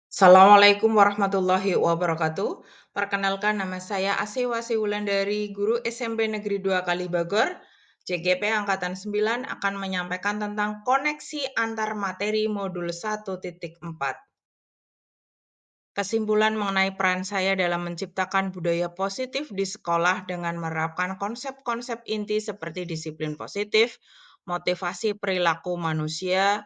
Assalamualaikum warahmatullahi wabarakatuh. Perkenalkan nama saya Asewasi Wulandari, guru SMP Negeri 2 Kalibagor, CGP Angkatan 9 akan menyampaikan tentang koneksi antar materi modul 1.4. Kesimpulan mengenai peran saya dalam menciptakan budaya positif di sekolah dengan menerapkan konsep-konsep inti seperti disiplin positif, motivasi perilaku manusia,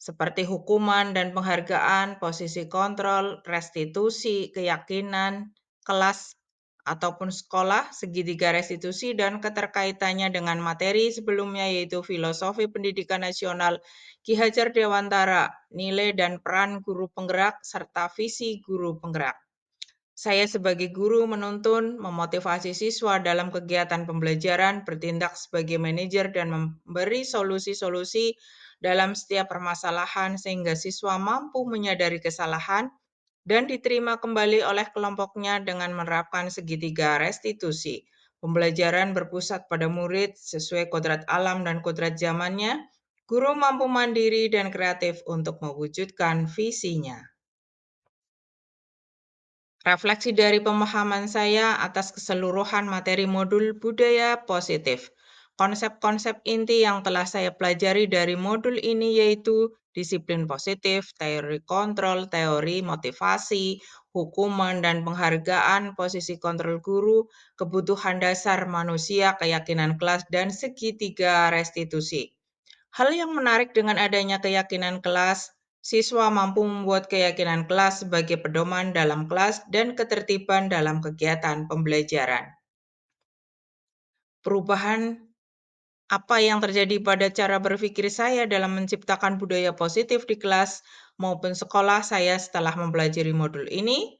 seperti hukuman dan penghargaan, posisi kontrol, restitusi, keyakinan, kelas ataupun sekolah, segitiga restitusi, dan keterkaitannya dengan materi sebelumnya yaitu filosofi pendidikan nasional, Ki Hajar Dewantara, nilai dan peran guru penggerak, serta visi guru penggerak. Saya sebagai guru menuntun, memotivasi siswa dalam kegiatan pembelajaran, bertindak sebagai manajer dan memberi solusi-solusi dalam setiap permasalahan sehingga siswa mampu menyadari kesalahan dan diterima kembali oleh kelompoknya dengan menerapkan segitiga restitusi. Pembelajaran berpusat pada murid sesuai kodrat alam dan kodrat zamannya. Guru mampu mandiri dan kreatif untuk mewujudkan visinya. Refleksi dari pemahaman saya atas keseluruhan materi modul budaya positif. Konsep-konsep inti yang telah saya pelajari dari modul ini yaitu disiplin positif, teori kontrol, teori motivasi, hukuman dan penghargaan, posisi kontrol guru, kebutuhan dasar manusia, keyakinan kelas, dan segitiga restitusi. Hal yang menarik dengan adanya keyakinan kelas, siswa mampu membuat keyakinan kelas sebagai pedoman dalam kelas dan ketertiban dalam kegiatan pembelajaran. Perubahan apa yang terjadi pada cara berpikir saya dalam menciptakan budaya positif di kelas maupun sekolah saya setelah mempelajari modul ini?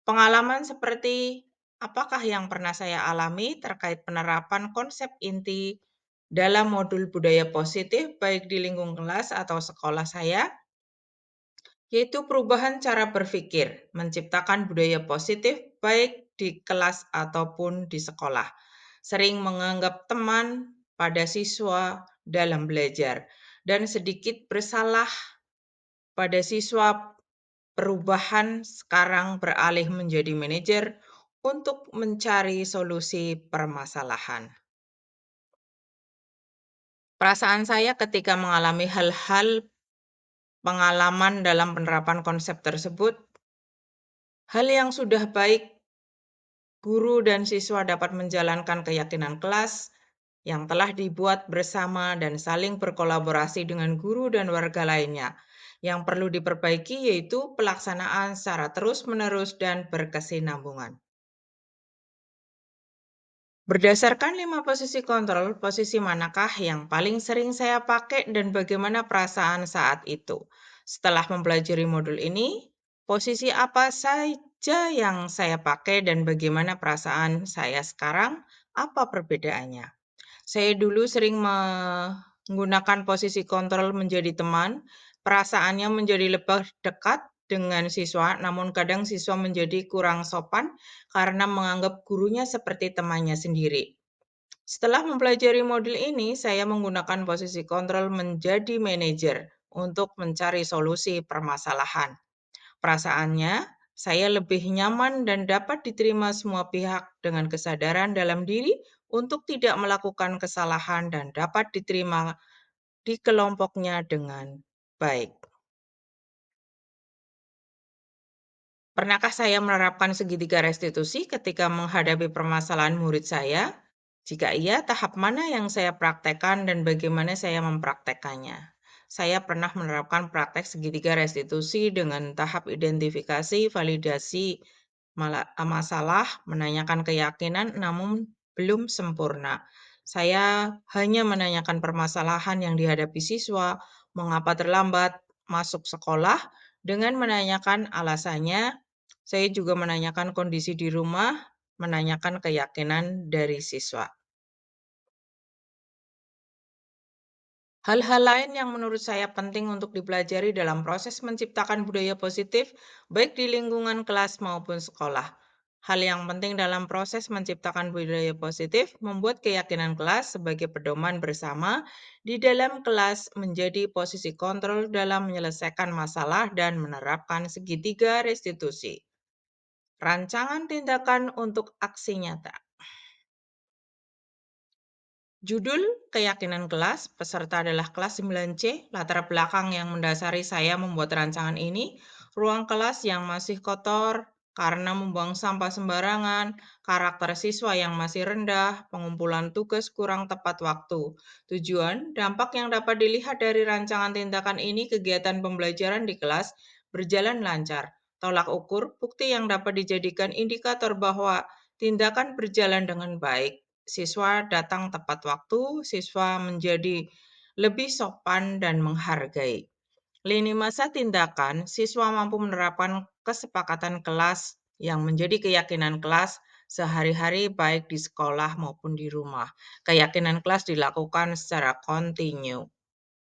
Pengalaman seperti apakah yang pernah saya alami terkait penerapan konsep inti dalam modul budaya positif baik di lingkungan kelas atau sekolah saya? Yaitu perubahan cara berpikir, menciptakan budaya positif baik di kelas ataupun di sekolah. Sering menganggap teman pada siswa dalam belajar dan sedikit bersalah pada siswa. Perubahan sekarang beralih menjadi manajer untuk mencari solusi permasalahan. Perasaan saya ketika mengalami hal-hal pengalaman dalam penerapan konsep tersebut, hal yang sudah baik, guru dan siswa dapat menjalankan keyakinan kelas yang telah dibuat bersama dan saling berkolaborasi dengan guru dan warga lainnya. Yang perlu diperbaiki yaitu pelaksanaan secara terus-menerus dan berkesinambungan. Berdasarkan 5 posisi kontrol, posisi manakah yang paling sering saya pakai dan bagaimana perasaan saat itu? Setelah mempelajari modul ini, posisi apa saja yang saya pakai dan bagaimana perasaan saya sekarang? Apa perbedaannya? Saya dulu sering menggunakan posisi kontrol menjadi teman, perasaannya menjadi lebih dekat dengan siswa, namun kadang siswa menjadi kurang sopan karena menganggap gurunya seperti temannya sendiri. Setelah mempelajari modul ini, saya menggunakan posisi kontrol menjadi manajer untuk mencari solusi permasalahan. Perasaannya, saya lebih nyaman dan dapat diterima semua pihak dengan kesadaran dalam diri untuk tidak melakukan kesalahan dan dapat diterima di kelompoknya dengan baik. Pernahkah saya menerapkan segitiga restitusi ketika menghadapi permasalahan murid saya? Jika iya, tahap mana yang saya praktekkan dan bagaimana saya mempraktekannya? Saya pernah menerapkan praktek segitiga restitusi dengan tahap identifikasi, validasi masalah, menanyakan keyakinan, namun belum sempurna. Saya hanya menanyakan permasalahan yang dihadapi siswa, mengapa terlambat masuk sekolah, dengan menanyakan alasannya. Saya juga menanyakan kondisi di rumah, menanyakan keyakinan dari siswa. Hal-hal lain yang menurut saya penting untuk dipelajari dalam proses menciptakan budaya positif, baik di lingkungan kelas maupun sekolah. Hal yang penting dalam proses menciptakan budaya positif membuat keyakinan kelas sebagai pedoman bersama di dalam kelas menjadi posisi kontrol dalam menyelesaikan masalah dan menerapkan segitiga restitusi. Rancangan tindakan untuk aksi nyata. Judul Keyakinan Kelas, peserta adalah kelas 9C, latar belakang yang mendasari saya membuat rancangan ini, ruang kelas yang masih kotor karena membuang sampah sembarangan, karakter siswa yang masih rendah, pengumpulan tugas kurang tepat waktu. Tujuan, dampak yang dapat dilihat dari rancangan tindakan ini kegiatan pembelajaran di kelas berjalan lancar. Tolak ukur, bukti yang dapat dijadikan indikator bahwa tindakan berjalan dengan baik. Siswa datang tepat waktu, siswa menjadi lebih sopan dan menghargai. Lini masa tindakan, siswa mampu menerapkan kesepakatan kelas yang menjadi keyakinan kelas sehari-hari baik di sekolah maupun di rumah. Keyakinan kelas dilakukan secara kontinu.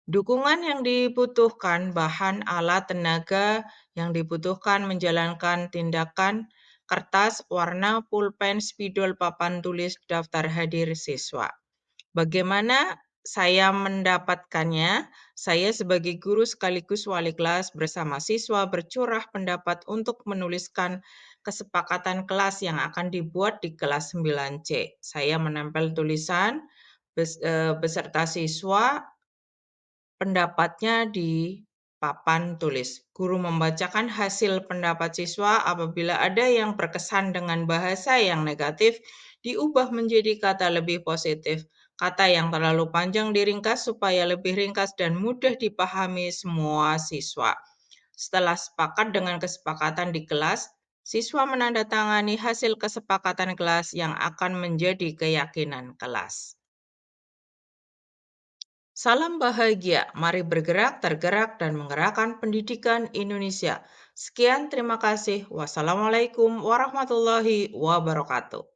Dukungan yang dibutuhkan, bahan, alat, tenaga yang dibutuhkan menjalankan tindakan, kertas, warna, pulpen, spidol, papan tulis, daftar hadir siswa. Bagaimana saya mendapatkannya? Saya sebagai guru sekaligus wali kelas bersama siswa bercurah pendapat untuk menuliskan kesepakatan kelas yang akan dibuat di kelas 9C. Saya menempel tulisan beserta siswa pendapatnya di papan tulis. Guru membacakan hasil pendapat siswa. Apabila ada yang berkesan dengan bahasa yang negatif, diubah menjadi kata lebih positif. Kata yang terlalu panjang diringkas supaya lebih ringkas dan mudah dipahami semua siswa. Setelah sepakat dengan kesepakatan di kelas, siswa menandatangani hasil kesepakatan kelas yang akan menjadi keyakinan kelas. Salam bahagia, mari bergerak, tergerak, dan menggerakkan pendidikan Indonesia. Sekian, terima kasih. Wassalamualaikum warahmatullahi wabarakatuh.